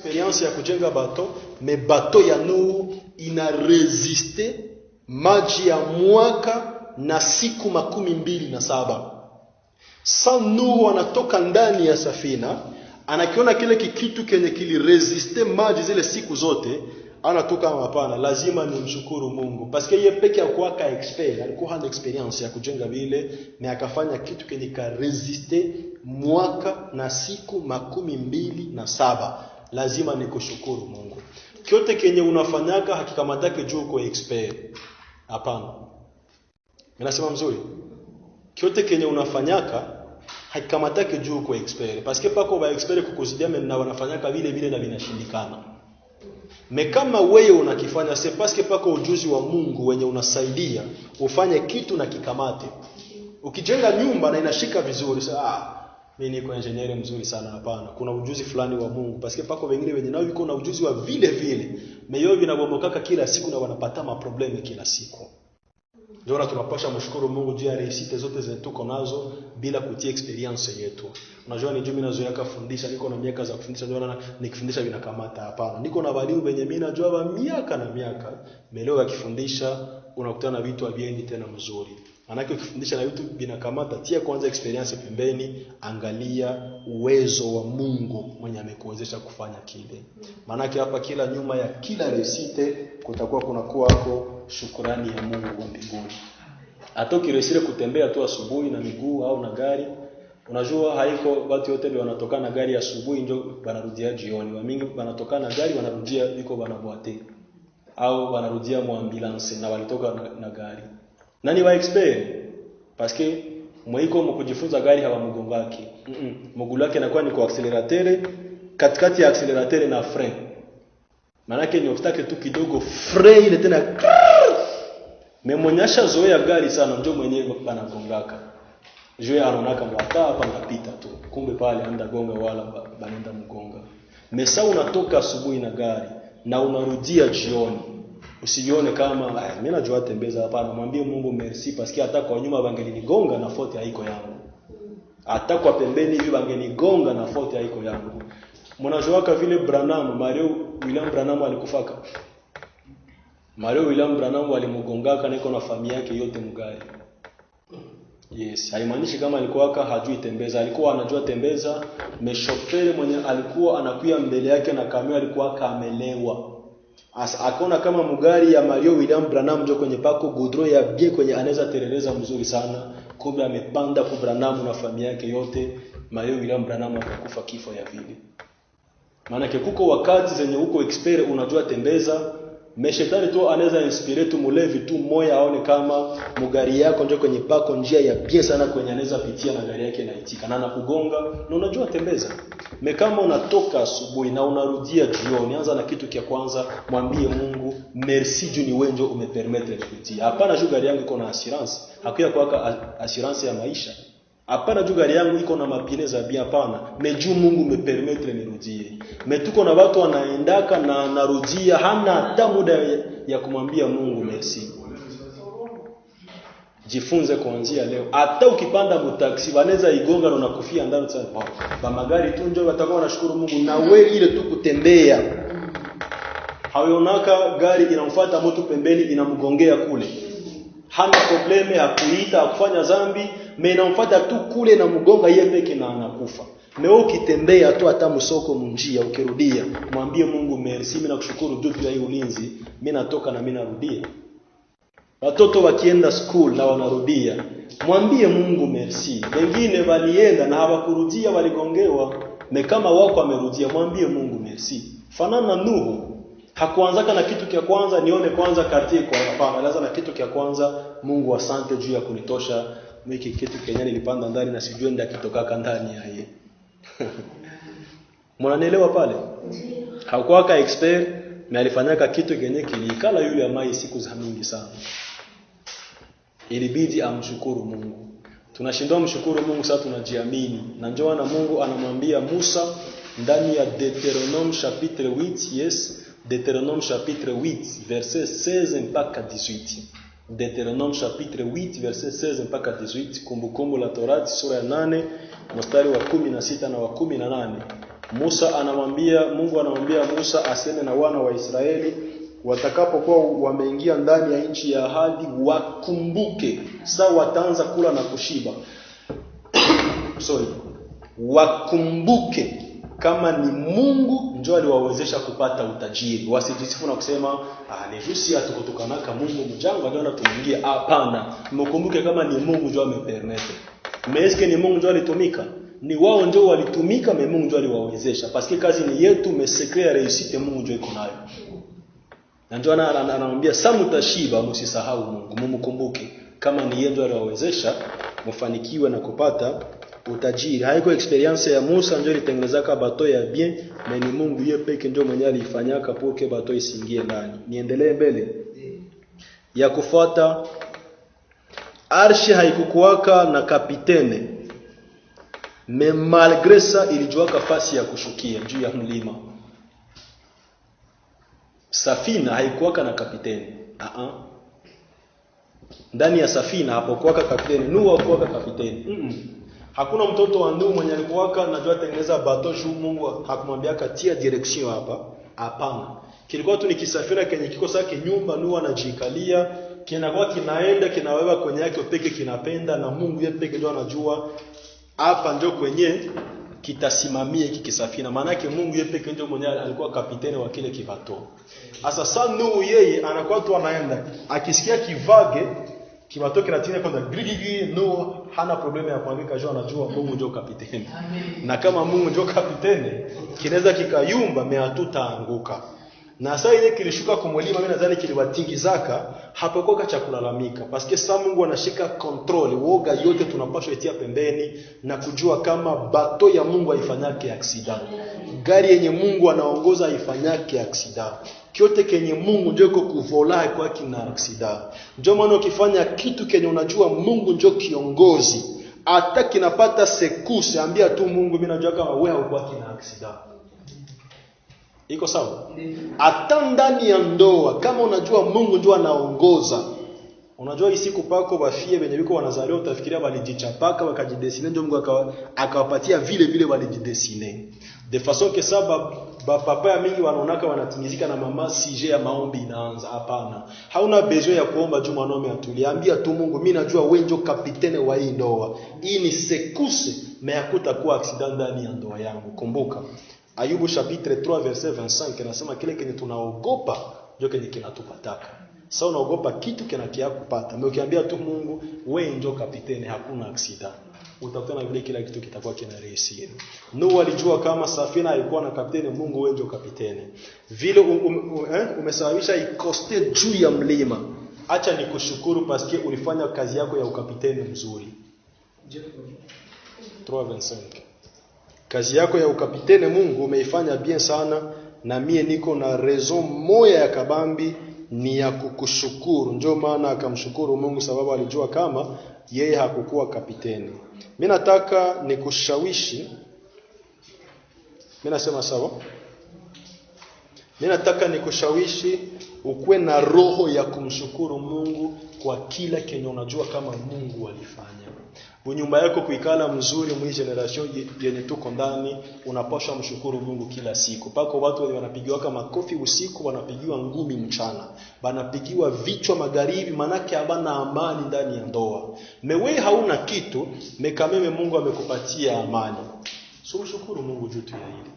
experience ya kujenga bato, me bato ya Nuhu ina resiste maji ya mwaka na siku 27. Sa Nuhu anatoka ndani ya safina, anakiona kile kitu kenye kiliresiste maji zile siku zote, anatoka hapana, lazima nimshukuru Mungu. Paske yeye peke yake kwa expert, alikuwa hana experience ya kujenga vile, na akafanya kitu kenye ka resiste mwaka na siku 27. Lazima nikushukuru Mungu. Kyote kenye unafanyaka hakikamatake juu uko expert. Hapana. Ninasema mzuri. Kyote kenye unafanyaka hakikamatake juu uko expert. Paske pako ba expert kukuzidia na wanafanyaka vile na vinashindikana. Me kama wewe unakifanya c'est parce que pako ujuzi wa Mungu wenye unasaidia ufanye kitu na kikamate. Ukijenga nyumba na inashika vizuri, mimi niko engineer mzuri sana, hapana. Kuna ujuzi fulani wa Mungu. Parce que pako wengine wenye nao wiko na ujuzi wa vile. Meyo vinabomokaka kila siku na wanapata maprobleme kila siku. Ndio tunapasha mshukuru Mungu juu ya reisite zote zetuko nazo bila kutia experience yetu. Unajua ni mimi nazoea kufundisha, niko na miaka za kufundisha, ndio nikifundisha vinakamata, hapana. Niko na walimu wenye mimi najua wa miaka na miaka. Leo akifundisha unakutana na vitu haviendi tena mzuri. Manake ukifundisha na vitu vinakamata, tia kwanza experience pembeni, angalia uwezo wa Mungu mwenye amekuwezesha kufanya kile. Manake hapa kila nyuma ya kila resite kutakuwa kuna kuwako shukrani ya Mungu wa mbinguni. Hata ukiresire kutembea tu asubuhi na miguu au na gari, unajua haiko watu wote ndio wanatoka na gari asubuhi ndio wanarudia jioni. Wamingi wanatoka na gari wanarudia liko banaboate au wanarudia mu ambulance na walitoka na gari. Nani wa expert? Parce que mwaiko mkujifunza gari hawamgongaki. Mguu wake inakuwa ni kwa accelerateur, katikati ya accelerateur na frein. Manake ni obstacle tu kidogo, frein ile tena. Memonyasha zoea gari sana ndio mwenyewe banagongaka. Joe anaonaka mwata hapa ngapita tu. Kumbe pale anaenda gonga wala banenda mgonga. Mesa unatoka asubuhi na gari na unarudia jioni. Usijione kama mimi najua tembeza, hapana. Mwambie Mungu merci parce que hata kwa nyuma bangenigonga na faute haiko yangu. Hata kwa pembeni hivi bangenigonga na faute haiko yangu. Mnajua vile William Branham alikufaka. William Branham alimgongaka na iko na familia yake yote mgari. Yes, haimaanishi kama alikuwa hajui tembeza, alikuwa anajua tembeza. Meshoferi mwenye alikuwa anakuya mbele yake na kamera alikuwa kamelewa. Akaona kama mugari ya William Branham ndio kwenye pako goudron ya bien kwenye anaweza tereleza mzuri sana. Kumbe amepanda kwa Branham na familia yake yote. William Branham akakufa kifo ya vile. Maana kuko wakati zenye uko expert unajua tembeza, meshetani tu anaweza inspire tu mulevi tu moya aone kama mugari yako ndio kwenye pako njia ya bien sana kwenye anaweza pitia na gari yake inaitika na anakugonga na unajua tembeza. Kama unatoka asubuhi na unarudia jioni, anza na kitu kia kwanza, mwambie Mungu merci juu ni wewe ndio umepermettre kupitia. Hapana juu gari yangu iko na assurance, hakuya kwa assurance ya maisha. Hapana juu gari yangu iko na mapine za bien, hapana. Meju Mungu umepermettre nirudie. Tuko na watu wanaendaka na narudia hana hata muda ya kumwambia Mungu merci. Jifunze kuanzia leo. Hata ukipanda mtaxi wanaweza igonga na unakufia ndani sana. Ba magari tu ndio watakuwa wanashukuru Mungu na wewe ile tu kutembea. Haonaka gari inamfuata mtu pembeni inamgongea kule. Hana probleme hakuita hakufanya dhambi, inamfuata tu kule na mgonga yeye peke na anakufa. Leo ukitembea tu hata msoko munjia ukirudia, mwambie Mungu merci, mimi nakushukuru juu ya hii ulinzi, mimi natoka na mimi narudia. Watoto wakienda school na wanarudia, mwambie Mungu merci. Wengine walienda na hawakurudia waligongewa, na kama wako amerudia mwambie Mungu merci. Fanana Nuhu, hakuanzaka na kitu kia kwanza nione kwanza katie kwa hapana, lazima na kitu kia kwanza Mungu asante juu ya kunitosha miki kitu Kenya nilipanda ndani na sijui ndio kitokaka ndani ya yeye. Mwananielewa pale? Hakuwa expert, na alifanyaka kitu kenye kilikala yule ya mai siku za mingi sana. Ilibidi amshukuru Mungu. Tunashindwa mshukuru Mungu sasa tunajiamini. Na njoo na Mungu anamwambia Musa ndani ya Deuteronome chapitre 8, yes, Deuteronome chapitre 8 verset 16 mpaka 18. Deuteronome chapitre 8 verset 16 mpaka 18, kumbukumbu la Torati sura ya 8 mstari wa 16 na wa 18. Mungu anamwambia Musa aseme na wana wa Israeli watakapokuwa wameingia ndani ya nchi ya ahadi wakumbuke sasa wataanza kula na kushiba. Wakumbuke kama ni Mungu ndio aliwawezesha kupata utajiri. Wasijisifu na kusema ni jusi atukutukanaka Mungu mjango ndio anatuingia. Hapana, mkumbuke kama ni Mungu ndio amepermete. Meske ni Mungu ndio alitumika. Ni wao ndio walitumika, Mungu ndio aliwawezesha. Paske kazi ni yetu, secret ya réussite Mungu ndio iko nayo. Na ndio anamwambia sasa mtashiba, msisahau Mungu, mumkumbuke kama ni yeye ndio aliwawezesha mfanikiwe na kupata utajiri. Haiko experience ya Musa ndio ilitengenezaka bato ya bien, na ni Mungu yeye peke ndio mwenye alifanyaka poke bato isingie ndani. Niendelee mbele. Ya kufuata, arshi haikukuwaka na kapitene. Mais malgré ça ilijua fasi ya kushukia juu ya mlima. Safina haikuwaka na kapitene. Ndani ya safina hapokuwaka kapitene. Nuhu hakuwaka kapitene. Hakuna mtoto wa Nuhu mwenye alikuwaka najua tengeneza bato juu Mungu hakumwambia katia direction hapa. Hapana. Kilikuwa tu ni kisafina kenye kiko sake nyumba Nuhu anajikalia, kinakuwa kinaenda kinaweba kwenye yake peke kinapenda, na Mungu yeye peke ndio anajua hapa ndio kwenye kitasimamia hiki kisafina. Maana yake Mungu yeye peke ndio mwenye alikuwa kapiteni wa kile kibato. Sasa Nuhu yeye anakuwa tu anaenda, akisikia kivage kibato kinatina kwanza grigigi, Nuhu hana problema ya kuandika juu anajua Mungu ndio kapiteni. Na kama Mungu ndio kapiteni, kinaweza kikayumba meatutaanguka. Na sasa ile kilishuka kumwelima, mimi nadhani kiliwatingizaka hapakoka cha kulalamika. Paske sasa Mungu anashika control, woga yote tunapaswa itia pembeni na kujua kama bato ya Mungu haifanyake accident. Gari yenye Mungu anaongoza haifanyake accident. Kyote kenye Mungu ndio kuvola kwa kina accident. Ndio maana ukifanya kitu kenye unajua Mungu ndio kiongozi, hata kinapata sekuse, ambia tu Mungu mimi najua kama wewe hauko kina accident. Iko sawa? Hata ndani ya ndoa kama unajua Mungu ndio anaongoza. Unajua hii siku pako bafie wenye biko wanazaliwa utafikiria walijichapaka wakajidesine, ndio Mungu akawapatia vile walijidesine. De façon que ça papa ya mingi wanaonaka wanatimizika na mama sije ya maombi inaanza. Hapana. Hauna besoin ya kuomba juu mwanaume atuliambia tu Mungu mimi najua wewe ndio kapitene wa hii ndoa. Hii ni sekuse hakutakuwa accident ndani ya ndoa yangu. Kumbuka Ayubu chapitre 3 verset 25 kinasema kile kenye tunaogopa ndio kenye kinatupataka. Sasa unaogopa kitu kinakia kupata. Na ukiambia tu Mungu wewe ndio kapiteni, hakuna accident. Utakutana vile kila kitu kitakuwa kinarehisiri. Nuhu alijua kama safina haikuwa na kapiteni, Mungu wewe ndio kapiteni. Vile umesababisha ikoste juu ya mlima. Acha nikushukuru paske ulifanya kazi yako ya ukapiteni mzuri. 3:25. Kazi yako ya ukapitene Mungu umeifanya bien sana, na mie niko na raison moya ya kabambi ni ya kukushukuru. Ndio maana akamshukuru Mungu sababu alijua kama yeye hakukuwa kapiteni. Mimi nataka nikushawishi. Mimi nasema sawa? Mimi nataka nikushawishi ukuwe na roho ya kumshukuru Mungu kwa kila kenye unajua kama Mungu alifanya. Nyumba yako kuikala mzuri mwi generation yenye tuko ndani, unapaswa mshukuru Mungu kila siku. Pako watu wanapigiwa kama makofi usiku, wanapigiwa ngumi mchana, wanapigiwa vichwa magharibi, manake habana amani ndani ya ndoa. Mewe hauna kitu, mekameme Mungu amekupatia amani. So mshukuru Mungu juu ya hili.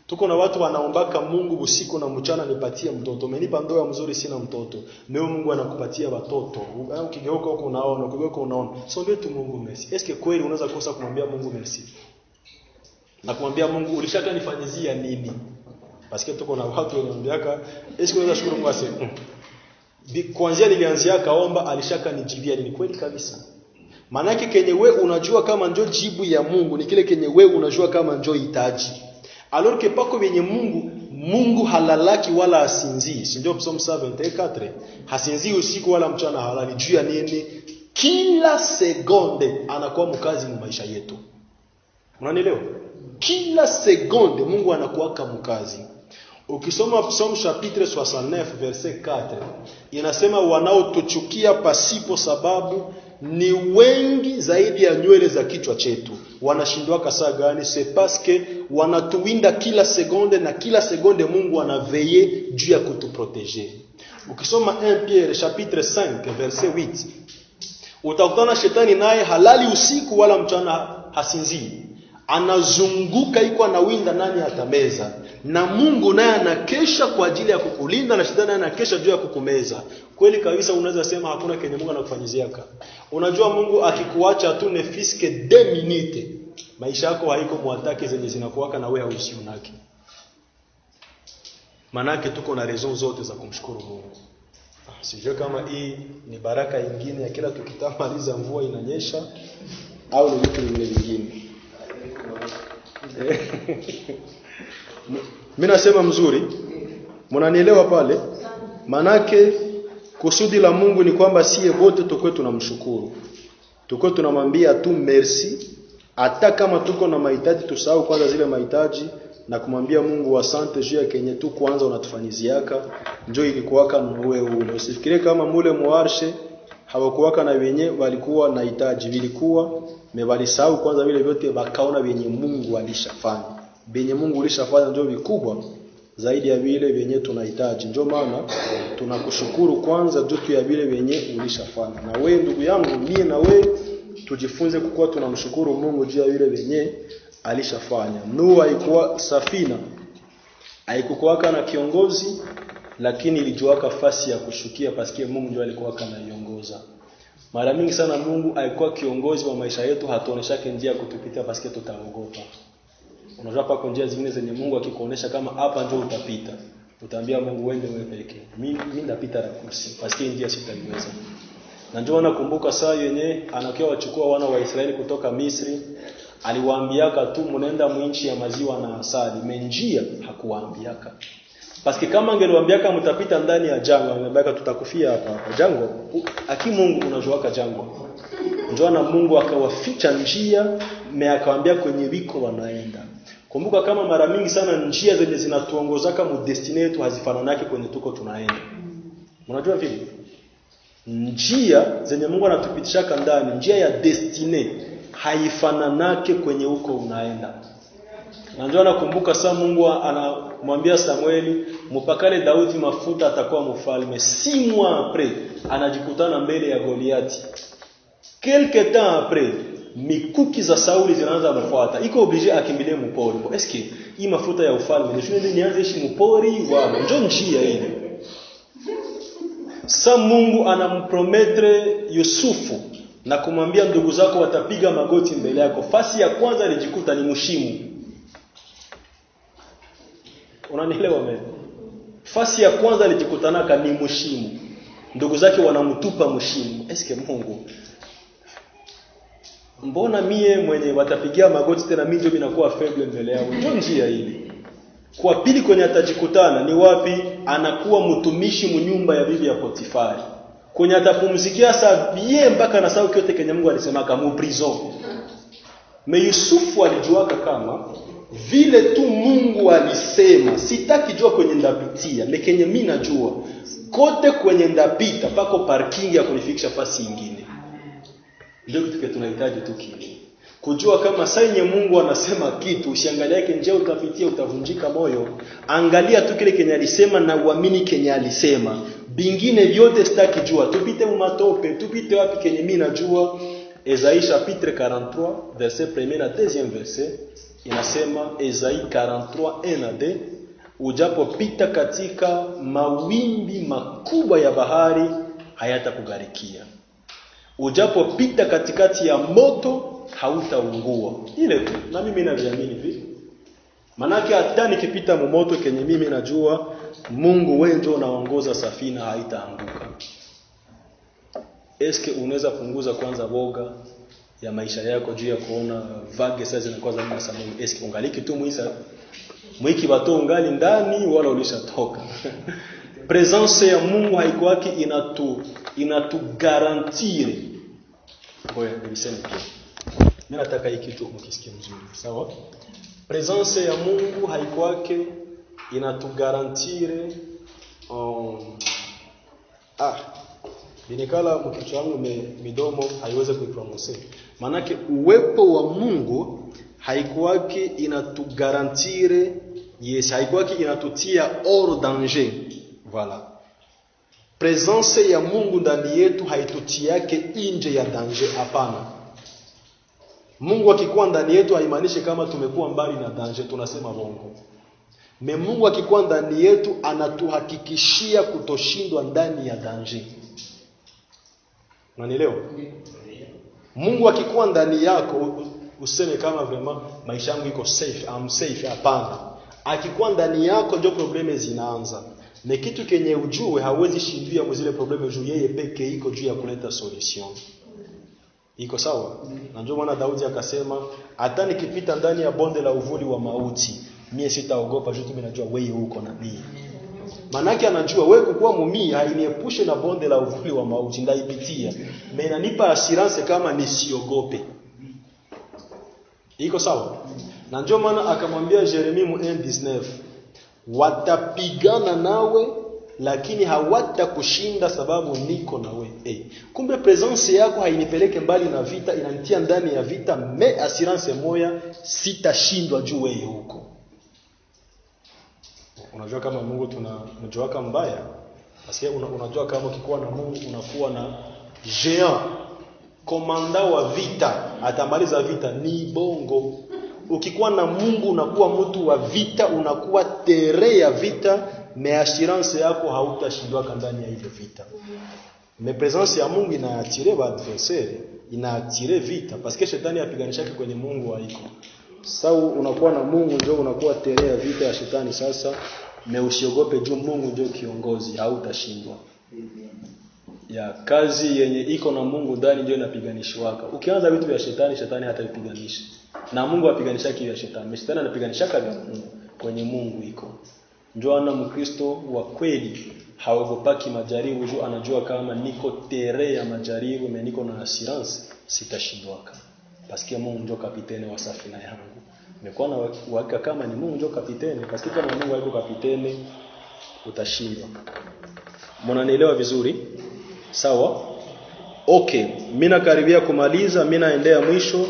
Tuko na watu wanaombaka Mungu usiku na mchana, nipatie mtoto. Umenipa ndoa mzuri sina mtoto. Leo Mungu anakupatia watoto. Ukigeuka huko unaona, ukigeuka unaona. So mbie tu Mungu merci. Eske kweli unaweza kosa kumwambia Mungu merci? Na kumwambia Mungu ulishaka nifanyizia nini? Paske tuko na watu wanaambiaka eske unaweza shukuru Mungu ase. Kuanzia nilianzia kaomba alishaka nijibia nini? Kweli kabisa. Manake kenye we unajua kama ndio jibu ya Mungu ni kile kenye we unajua kama ndio hitaji. Alors que pako venye Mungu halalaki wala asinzii. Si ndio Psalm 74? Hasinzii usiku wala mchana, halali. Juu ya nini? Kila sekonde anakuwa mkazi mu maisha yetu. Unanielewa? Kila sekonde Mungu anakuwa kama mkazi. Ukisoma Psalm chapitre 69 verset 4, inasema wanaotuchukia pasipo sababu ni wengi zaidi ya nywele za kichwa chetu. Wanashindwa saa gani? C'est parce que wanatuwinda kila seconde, na kila seconde Mungu anaveye juu ya kutuproteger. Ukisoma 1 Pierre chapitre 5 verset 8, utakutana shetani naye halali usiku wala mchana hasinzii. Anazunguka iko anawinda nani atameza. Na Mungu naye anakesha kwa ajili ya kukulinda, na shetani anakesha juu ya kukumeza. Kweli kabisa unaweza sema hakuna kenye Mungu anakufanyiziaka. Unajua Mungu akikuacha tu ne fiske 2 minutes, maisha yako haiko muatake zenye zinakuwaka na wewe hauishi unaki. Manake tuko na raison zote za kumshukuru Mungu. Sijui kama hii ni baraka nyingine ya kila tukitamaliza mvua inanyesha au ni vitu vingine. Mimi nasema mzuri, mnanielewa pale? Manake kusudi la Mungu ni kwamba sie wote tukwe tunamshukuru. Tukwe tunamwambia tu merci, hata kama tuko na mahitaji tusahau kwanza zile mahitaji na kumwambia Mungu asante juu ya kenye tu kwanza unatufanyiziaka, njoo ilikuwaka na wewe ule. Usifikirie kama mule muarshe hawakuwaka na wenye walikuwa na hitaji, vilikuwa mebalisahau kwanza vile vyote bakaona wenye Mungu alishafanya. Benye Mungu alishafanya ndio vikubwa zaidi ya vile wenye tunahitaji. Ndio maana tunakushukuru kwanza juu ya vile wenye ulishafanya. Na wewe ndugu yangu, mimi na wewe tujifunze kukua tunamshukuru Mungu juu ya vile wenye alishafanya. Nuhu haikuwa safina, haikukuwaka na kiongozi, lakini ilijuaka fasi ya kushukia paske Mungu ndiye alikuwa anaiongoza. Mara mingi sana Mungu alikuwa kiongozi wa maisha yetu, hatuoneshake njia kutupitia paske tutaogopa. Unajua pako njia zingine zenye Mungu akikuonesha kama hapa njoo utapita, utaambia Mungu uende wewe pekee. Mimi ndapita na kursi paske njia sitaiweza. Na ndio nakumbuka saa yenye anakiwa wachukua wana wa Israeli kutoka Misri, aliwaambiaka tu mnaenda mwinchi ya maziwa na asali, menjia hakuwaambiaka. Paske kama angeliwaambiaka mtapita ndani ya jangwa, angeambia tutakufia hapa jangwa. Mungu unajuaka jangwa. Ndio na Mungu akawaficha njia, na akawaambia kwenye wiko wanaenda. Kumbuka kama mara mingi sana njia zenye zinatuongozaka mu destiny yetu hazifananaki kwenye tuko tunaenda. Unajua vile? Njia zenye Mungu anatupitishaka ndani, njia ya destiny haifananake kwenye huko unaenda. Na ndio nakumbuka saa Mungu anamwambia Samueli, mpakale Daudi mafuta atakuwa mfalme. 6 mois après anajikutana mbele ya Goliati. Quelque temps après mikuki za Sauli zinaanza kumfuata. Iko obligé akimbilie mpori. Est-ce que hii mafuta ya ufalme ndio nianze ishi mpori wa ndio njia ile? Sa Mungu anamprometre Yusufu na kumwambia ndugu zako watapiga magoti mbele yako. Fasi ya kwanza alijikuta ni mshimu. Unanielewa mimi? Fasi ya kwanza alijikutanaka ni mshimu. Ndugu zake wanamtupa mshimu. Eske Mungu, mbona mie mwenye watapigia magoti tena mimi ndio binakuwa faible mbele yao? Ndio njia ile. Kwa pili kwenye atajikutana ni wapi? Anakuwa mtumishi mnyumba ya bibi ya Potifari. Kwenye atapumzikia saa bien mpaka na saa kyote kenye Mungu alisema kama prison. Me Yusufu alijuaka kama vile tu Mungu alisema, sitaki jua kwenye ndapitia, lekenye mimi najua kote kwenye ndapita pako parking ya kunifikisha fasi nyingine. Ndio kitu tunahitaji tu kile. Kujua kama saa yenye Mungu anasema kitu, usiangalia yake njia utapitia utavunjika moyo. Angalia tu kile kenye alisema na uamini kenye alisema. Bingine vyote sitaki jua. Tupite matope, tupite wapi kenye mimi najua. Esaïe chapitre 43 verset 1 na 2e verset inasema, Esaïe 43 1 na 2, ujapopita katika mawimbi makubwa ya bahari hayatakugarikia. Ujapopita katikati ya moto hautaungua. Ile tu na mimi naviamini hivi. Manake hata nikipita moto kenye mimi najua Mungu wewe ndio unaongoza safina haitaanguka. Eske unaweza punguza kwanza boga ya maisha yako juu ya kuona vague sasa zinakuwa za mimi sana? Eske ungaliki tu mwiki bato ungali ndani wala ulishatoka? Presence ya Mungu haikuwaki inatu garantir. Ngoja niseme tu. Mimi nataka hiki kitu mkisikie mzuri. Sawa? Presence ya Mungu haikuwake inatu garantir Binekala mkichwa wangu midomo haiwezi kuiprononce. Manake uwepo wa Mungu haikuwaki inatugarantire, yes, haikuwaki inatutia hors danger. Voilà. Presence ya Mungu ndani yetu haitutiake nje ya danger, hapana. Mungu akikuwa ndani yetu haimaanishi kama tumekuwa mbali na danger, tunasema bongo. Mungu akikuwa ndani yetu anatuhakikishia kutoshindwa ndani ya danger. Unanielewa? Mungu akikuwa ndani yako useme kama vraiment maisha yangu iko safe, I'm safe, hapana. Akikuwa ndani yako ndio probleme zinaanza. Na kitu kenye ujue hawezi shindia mzile probleme juu yeye peke iko juu ya kuleta solution. Iko sawa? Na ndio maana Daudi akasema hata nikipita ndani ya bonde la uvuli wa mauti, mimi sitaogopa juu mimi najua wewe uko na mimi. Manake anajua wewe kukuwa mumii hainiepushe na bonde la uvuli wa mauti, ndaipitia. Na inanipa assurance kama nisiogope. Iko sawa? Na ndio maana akamwambia Yeremia 1:19, watapigana nawe lakini hawatakushinda sababu niko na wewe. Kumbe presence yako hainipeleke mbali na vita, inanitia ndani ya vita, me assurance moya sitashindwa juu wewe huko. Unajua kama Mungu tunamjua kama mbaya? Basi unajua kama ukikuwa na Mungu unakuwa na géant, komanda wa vita, atamaliza vita ni bongo. Ukikuwa na Mungu unakuwa mtu wa vita, unakuwa tere ya vita, me assurance yako hautashindwa ndani ya ile vita. Me presence ya Mungu inaatire ba adversaire, inaatire vita, parce que shetani apiganishaki kwenye Mungu haiko. Sasa unakuwa na Mungu ndio unakuwa tere ya vita ya shetani sasa, na usiogope juu Mungu ndio kiongozi, hautashindwa. Ya kazi yenye iko na Mungu ndani ndio inapiganishwa. Ukianza vitu vya shetani, shetani hatavipiganisha. Na Mungu apiganisha kile ya shetani. Shetani anapiganisha kwa Mungu, kwenye Mungu iko. Ndio ana Mkristo wa kweli haogopaki majaribu juu anajua kama niko tere ya majaribu na niko na assurance sitashindwa. Paske Mungu ndio kapiteni wa safina yangu. Nimekuwa na uhakika kama ni Mungu ndio kapiteni, paske kama Mungu hayuko kapiteni utashindwa. Mnanielewa vizuri? Sawa? Okay, mimi nakaribia kumaliza, mimi naendea mwisho.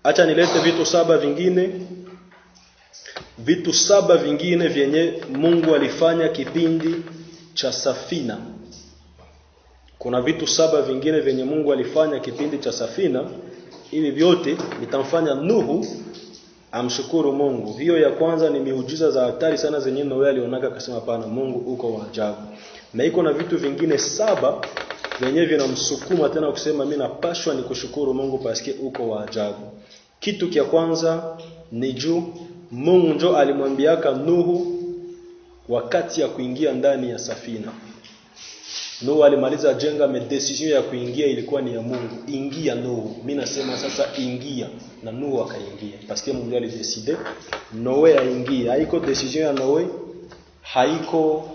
Acha nilete vitu saba vingine. Vitu saba vingine vyenye Mungu alifanya kipindi cha safina. Kuna vitu saba vingine vyenye Mungu alifanya kipindi cha safina. Hivi vyote vitamfanya Nuhu amshukuru Mungu. Hiyo ya kwanza ni miujiza za hatari sana zenye Noe alionaka akasema pana Mungu uko wa ajabu. Na iko na vitu vingine saba vyenye vinamsukuma tena kusema mimi napashwa nikushukuru Mungu paske uko wa ajabu. Kitu kia kwanza ni juu Mungu ndio alimwambiaka Nuhu wakati ya kuingia ndani ya safina. Nuhu alimaliza jenga, me decision ya kuingia ilikuwa ni ya Mungu. Ingia Nuhu. Mimi nasema sasa ingia, na Nuhu akaingia. Paske Mungu alidecide Noe aingie. Haiko decision ya Noe. Haiko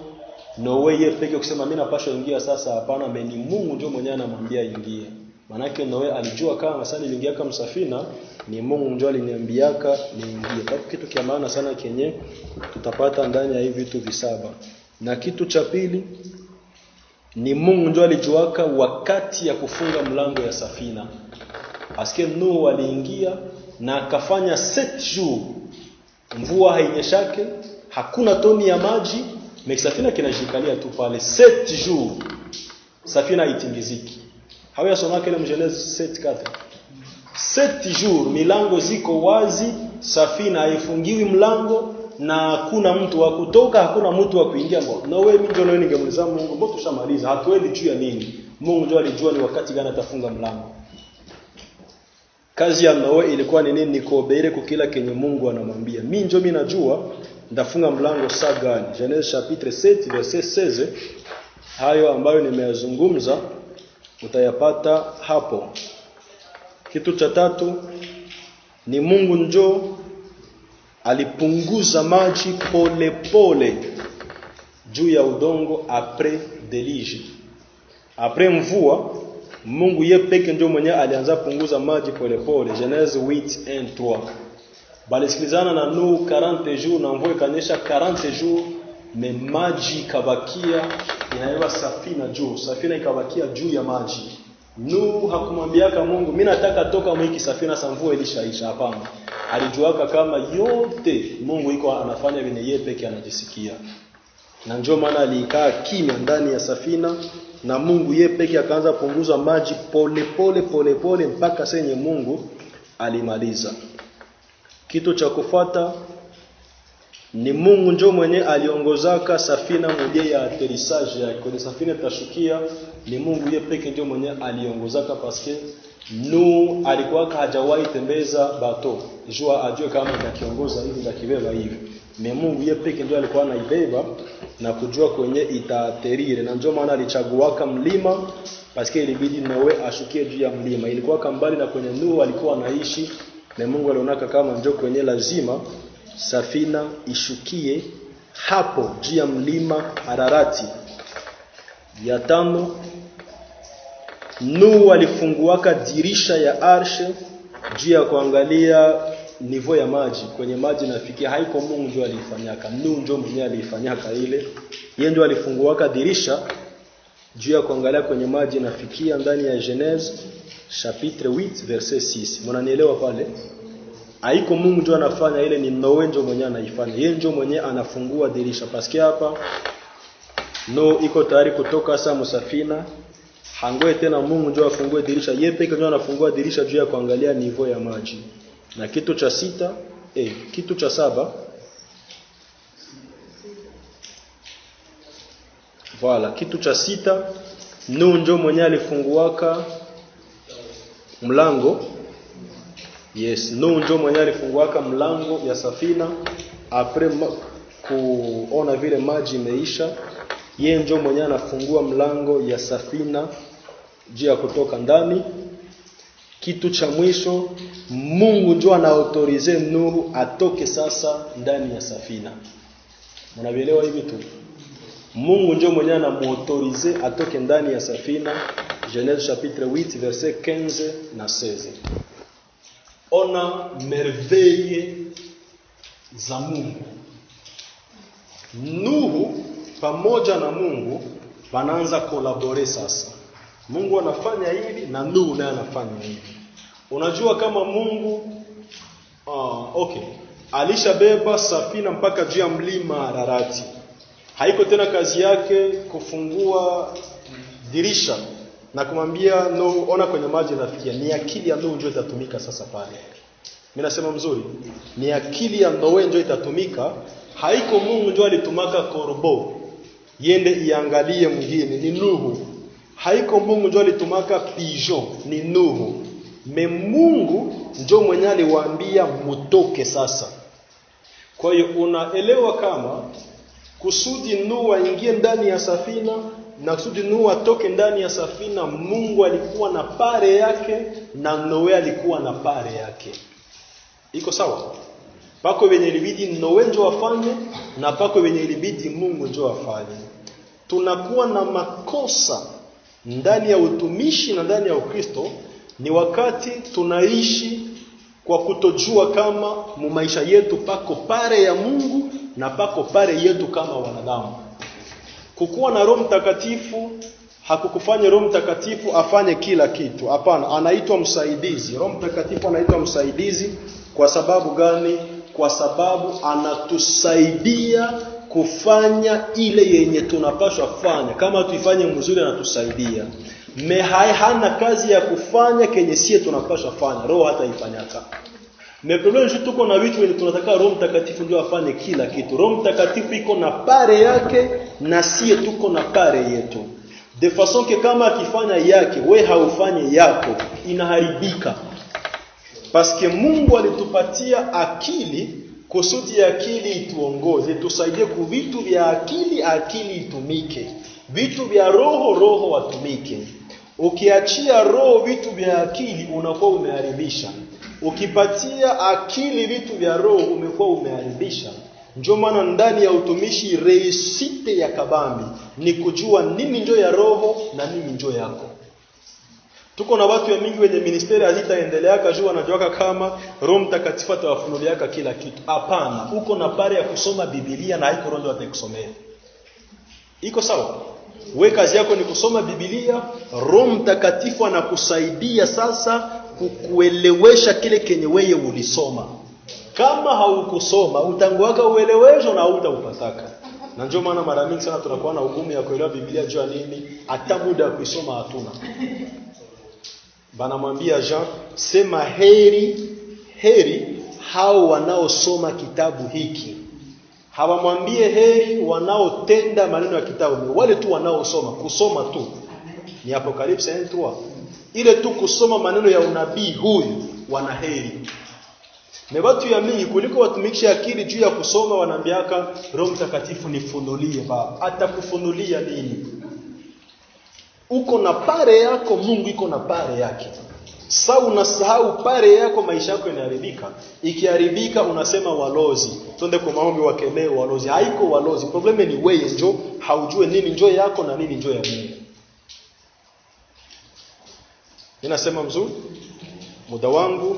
Noe yeye peke kusema mimi napaswa ingia sasa, hapana, ni Mungu ndio mwenyewe anamwambia ingia. Manake Noe alijua kama sasa niliingia kama safina ni Mungu ndio aliniambiaka niingie. Kwa kitu kia maana sana kenye tutapata ndani ya hivi vitu visaba. Na kitu cha pili ni Mungu ndio alijuaka wakati ya kufunga mlango ya safina. Aske Nuhu aliingia na akafanya 7 jours. Mvua hainyeshake, hakuna toni ya maji, safina kinajikalia tu pale 7 jours. Safina haitingiziki. Hawaya soma kile Mgenesi 7:4. 7 jours milango ziko wazi, safina haifungiwi mlango na hakuna mtu wa kutoka, hakuna mtu wa kuingia. Na wewe mimi ndio ningemuuliza Mungu, mbona tushamaliza? Hatuendi juu ya nini? Mungu ndio alijua ni wakati gani atafunga mlango. Kazi ya Noe ilikuwa ni nini? Nikuobeire kwa kila kenye Mungu anamwambia. Mimi najua ndafunga mlango saa gani. Genèse chapitre 7 verset 16. Hayo ambayo nimeyazungumza utayapata hapo. Kitu cha tatu ni Mungu njoo alipunguza maji pole pole juu ya udongo après déluge. Après mvua Mungu yeye peke ndio mwenye alianza punguza maji pole pole. Genèse 8:1-3. Balisikilizana na Nuhu 40 jours na mvua ikanyesha 40 jours maji ikabakia inaewa safina juu. Safina ikabakia juu ya maji. Nuhu hakumwambiaka Mungu, mimi nataka toka mwiki safina samvua ilishaisha, hapana. Alijuaka kama yote Mungu iko anafanya vile yeye peke anajisikia. Na ndio maana alikaa kimya ndani ya safina na Mungu yeye peke akaanza punguza maji pole pole mpaka senye Mungu alimaliza. Kitu cha kufuata ni Mungu ndio mwenye aliongozaka safina moja ya atterrissage yake. Kwenye safina tashukia ni Mungu yeye peke ndio mwenye aliongozaka paske Nuhu alikuwa hajawahi tembeza bato. Jua ajue kama ndakiongoza hivi ndakibeba hivi. Ni Mungu yeye peke ndio alikuwa anaibeba na kujua kwenye itaterire. Na ndio maana alichaguaka mlima paske ilibidi Noe ashukie juu ya mlima. Ilikuwa kambali na kwenye Nuhu alikuwa anaishi na Mungu alionaka kama ndio kwenye lazima safina ishukie hapo juu ya mlima Ararati. Ya 5, Nuhu alifunguaka dirisha ya arshe juu ya kuangalia nivo ya maji. Kwenye maji nafikia haiko Mungu ndio alifanyaka. Nuhu ndio mwenyewe alifanyaka ile. Yeye ndio alifunguaka dirisha juu ya kuangalia kwenye maji nafikia ndani ya Genèse chapitre 8 verset 6. Mnanielewa pale? Haiko Mungu ndio anafanya ile, ni Noe ndio mwenyewe anaifanya. Yeye ndio mwenyewe anafungua dirisha. Paske hapa Noe iko tayari kutoka sasa msafina. Hangoe tena Mungu ndio afungue dirisha. Yeye peke ndio anafungua dirisha juu ya kuangalia nivo ya maji. Na kitu cha 7 Voilà, kitu cha 6 Nuhu ndio mwenyewe alifunguaka mlango. Yes, Nuhu ndio mwenyewe alifunguaka mlango ya safina après kuona vile maji imeisha. Yeye ndio mwenyewe anafungua mlango ya safina juu ya kutoka ndani. Kitu cha mwisho, Mungu ndio anaautorize Nuhu atoke sasa ndani ya safina. Mnaelewa hivi tu? Mungu ndio mwenyewe anamuautorize atoke ndani ya safina. Genèse chapitre 8 verset 15 na 16. Ona merveille za Mungu. Nuhu pamoja na Mungu wanaanza kolabore sasa. Mungu anafanya hivi na Nuhu naye anafanya hivi. Unajua kama Mungu alishabeba safina mpaka juu ya mlima Ararati. Haiko tena kazi yake kufungua dirisha na kumwambia Nuhu ona kwenye maji nafikia. Ni akili ya Nuhu ndio itatumika sasa pale. Mimi nasema mzuri, ni akili ya Noe ndio itatumika. Haiko Mungu ndio alitumaka korbo yende iangalie mwingine, ni Nuhu. Haiko Mungu ndio alitumaka pigeon, ni Nuhu. Mungu ndio mwenye aliwaambia mutoke sasa. Kwa hiyo unaelewa kama kusudi Nuhu aingie ndani ya safina na kusudi Nuhu atoke ndani ya safina, Mungu alikuwa na pare yake na Noe alikuwa na pare yake. Iko sawa? Pako wenye ilibidi Noe ndio afanye na pako wenye ilibidi Mungu ndio afanye. Tunakuwa na makosa ndani ya utumishi na ndani ya Ukristo ni wakati tunaishi kwa kutojua kama mu maisha yetu pako pare ya Mungu na pako pare yetu kama wanadamu. Kukuwa na Roho Mtakatifu hakukufanya Roho Mtakatifu afanye kila kitu. Hapana, anaitwa msaidizi. Roho Mtakatifu anaitwa msaidizi kwa sababu gani? Kwa sababu anatusaidia kufanya ile yenye tunapaswa fanya. Kama tuifanye mzuri anatusaidia. Hana kazi ya kufanya kenye sie tunapaswa fanya. Roho hata ifanyaka. Problem ni tuko na vitu wenye tunataka Roho Mtakatifu ndio afanye kila kitu. Roho Mtakatifu iko na pare yake na sie tuko na pare yetu. De façon que kama akifanya yake, we haufanye yako, inaharibika. Paske Mungu alitupatia akili, kusudi ya akili ituongoze, tusaidie ku vitu vya akili, akili itumike. Vitu vya roho, roho watumike. Ukiachia roho vitu vya akili, unakuwa umeharibisha. Ukipatia akili vitu vya roho, umekuwa umeharibisha. Ndio maana ndani ya utumishi reisite ya kabambi ni kujua nini ndio ya roho na nini ndio yako. Tuko na watu ya mingi wenye ministeri hazitaendelea kajua wanajuaka kama Roho Mtakatifu atawafunuliaka kila kitu. Hapana, uko na pare ya kusoma Biblia na haiko roho atakusomea. Iko sawa? Wewe kazi yako ni kusoma Biblia, Roho Mtakatifu anakusaidia sasa kukuelewesha kile kenye wewe ulisoma. Kama haukusoma, utanguaka uelewesho na hutaupataka. Na ndio maana mara mingi sana tunakuwa na ugumu ya kuelewa Biblia jua nini, hata muda wa kuisoma hatuna. Banamwambia Jean, sema heri hao wanaosoma kitabu hiki. Hawamwambie heri wanaotenda maneno ya kitabu. Ni wale tu wanaosoma, kusoma tu. Ni Apocalypse 1:3. Ile tu kusoma maneno ya unabii huyu wanaheri. Na watu ya mingi kuliko watumikisha akili juu ya kusoma wanaambiaka Roho Mtakatifu nifunulie baba. Atakufunulia nini? Uko na pare yako, Mungu iko na pare yake. Sasa unasahau pare yako, maisha yako yanaharibika. Ikiharibika unasema walozi. Twende kwa maombi wakemee walozi. Haiko walozi. Probleme ni wewe njoo haujue nini njoo yako na nini njoo ya Mungu. Ninasema mzuri. Muda wangu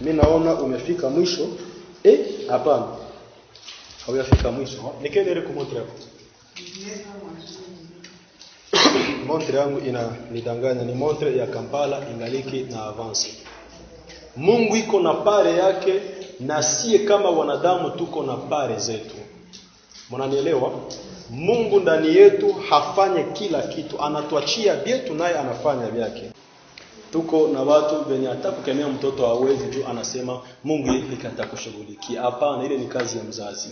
mimi naona umefika mwisho. Hapana. Haujafika mwisho. Nikaendelea kumontre yako. Montre yangu inanidanganya, ni montre ya Kampala ingaliki na avance. Mungu iko na pare yake na sie kama wanadamu tuko na pare zetu. Mnanielewa? Mungu ndani yetu hafanye kila kitu, anatuachia vyetu naye anafanya vyake. Tuko na watu wenye hata kukemea mtoto hawezi juu anasema Mungu yeye atakushughulikia. Hapana, ile ni kazi ya mzazi.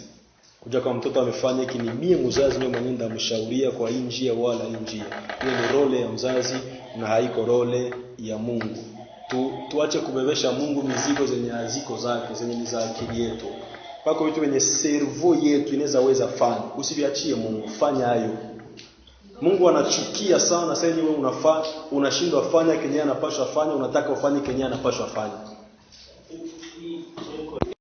Kuja kwa mtoto amefanya hiki ni mie mzazi ndio mwenye ndamshauria kwa hii njia wala hii njia. Hiyo ni role ya mzazi na haiko role ya Mungu. Tuache kubebesha Mungu mizigo zenye haziko zake, zenye ni za akili yetu. Pako vitu wenye servo yetu inaweza weza fanya. Usiviachie Mungu, fanya hayo. Mungu anachukia sana sasa wewe unashindwa fanya kenye anapaswa fanya, unataka ufanye kenye anapaswa fanya.